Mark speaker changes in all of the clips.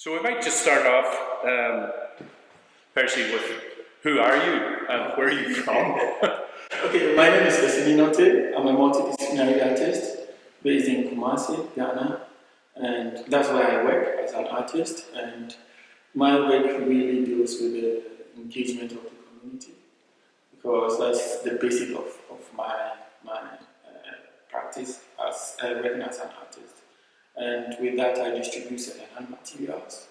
Speaker 1: So we might just start off, Percy, with who are you and where are you from?
Speaker 2: Okay, my name is Percy Nii Nortey. I'm a multidisciplinary artist based in Kumasi, Ghana, and that's where I work as an artist. And my work really deals with the engagement of the community, because that's the basic of my practice as working as an artist. And with that, I distribute second-hand materials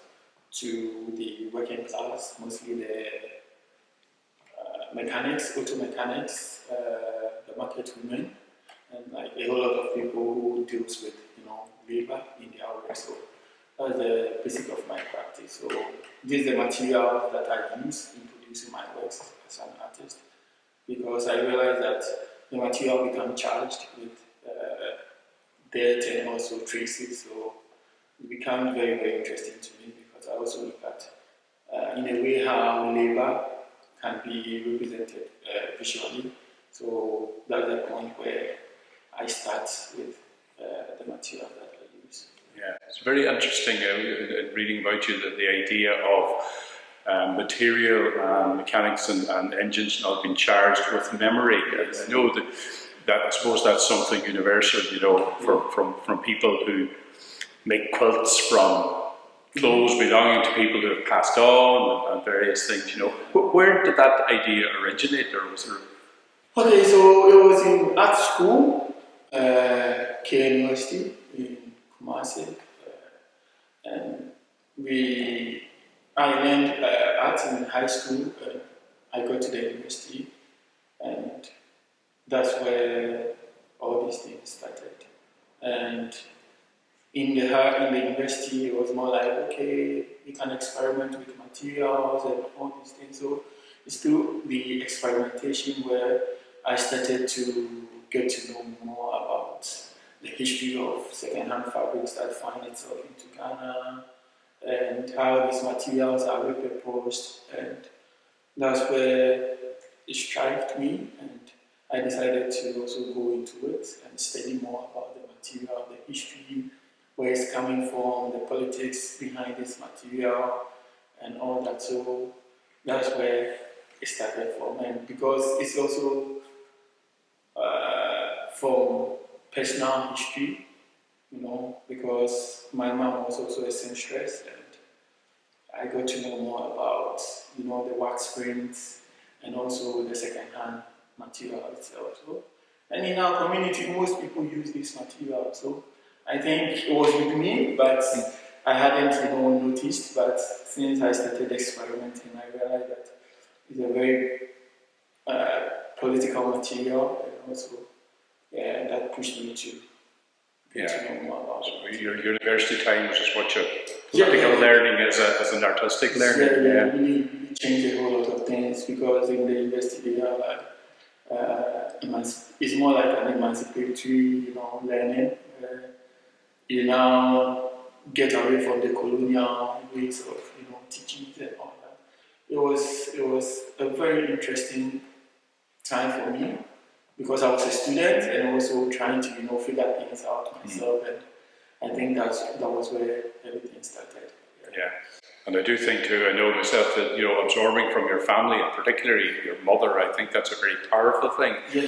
Speaker 2: to the working class, mostly the mechanics, auto mechanics, the market women, and like a whole lot of people who deals with labor in their work. So that's the basic of my practice. So this is the material that I use in producing my works as an artist, because I realize that the material becomes charged with dirt and also traces. So it becomes very, very interesting to me, because I also look at in a way how labor can be represented visually. So that's the point where I start with the material that I use.
Speaker 1: Yeah, it's very interesting reading about you, that the idea of material mechanics and engines not being charged with memory. I know that I suppose that's something universal, from people who make quilts from clothes belonging to people who have passed on and various things. Where did that idea originate, or was there? Okay,
Speaker 2: so it was in art school, University in Kumasi, and I learned art in high school. I got to the university, and that's where all these things started. And in the university, it was more like, okay, you can experiment with materials and all these things. So it's through the experimentation where I started to get to know more about the history of second-hand fabrics that find itself into Ghana, and how these materials are repurposed. And that's where it struck me, and I decided to also go into it and study more about the material, the history, where it's coming from, the politics behind this material, and all that. So that's where it started from. And because it's also from personal history, because my mom was also a seamstress, and I got to know more about, the wax prints and also the second-hand material itself. So, and in our community, most people use this material. So I think it was with me, but I hadn't noticed. But since I started experimenting, I realized that it's a very political material, and also that pushed me to know more about it.
Speaker 1: So your university time was as much a political learning as an artistic learning.
Speaker 2: Yeah, really changed a whole lot of things, because in the university they have it's more like an emancipatory, learning. You now get away from the colonial ways of, teaching and all that. It was a very interesting time for me, because I was a student and also trying to, figure things out myself. And I think that was where everything started.
Speaker 1: Yeah. And I do think too, I know myself that, absorbing from your family, and particularly your mother, I think that's a very powerful thing.
Speaker 2: Yeah.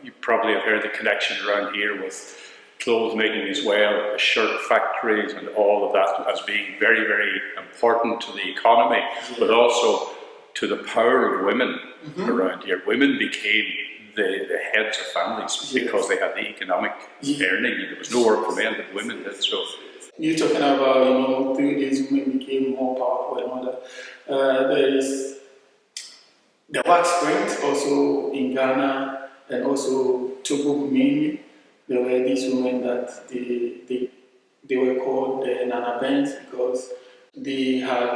Speaker 1: You probably have heard the connection around here with clothes making as well, the shirt factories and all of that as being very, very important to the economy, but also to the power of women around here. Women became the heads of families because they had the economic earning. There was no work for men, but women did. So
Speaker 2: you're talking about, through this women became more powerful and all that. There is the wax print also in Ghana, and also Togo mainly. There were these women that they were called the Nana Bens, because they had,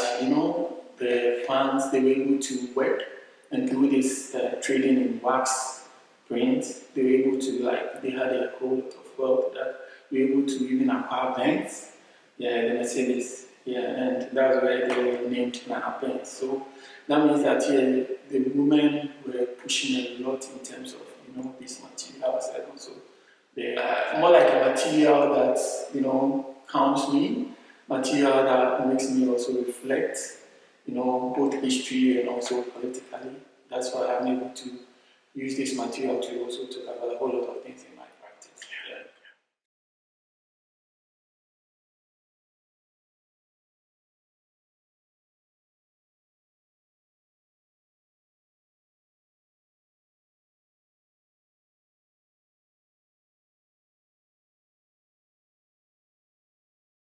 Speaker 2: the funds, they were able to work, and through this trading in wax prints, they were able to, they had a whole lot of wealth that they were able to even acquire banks, the Mercedes, and that's where they were named Nana Bens. So that means that the women were pushing a lot in terms of, these materials, and also they are more like a material that, calms me, material that makes me also reflect, both history and also politically. That's why I'm able to use this material to also talk about a whole lot of things in my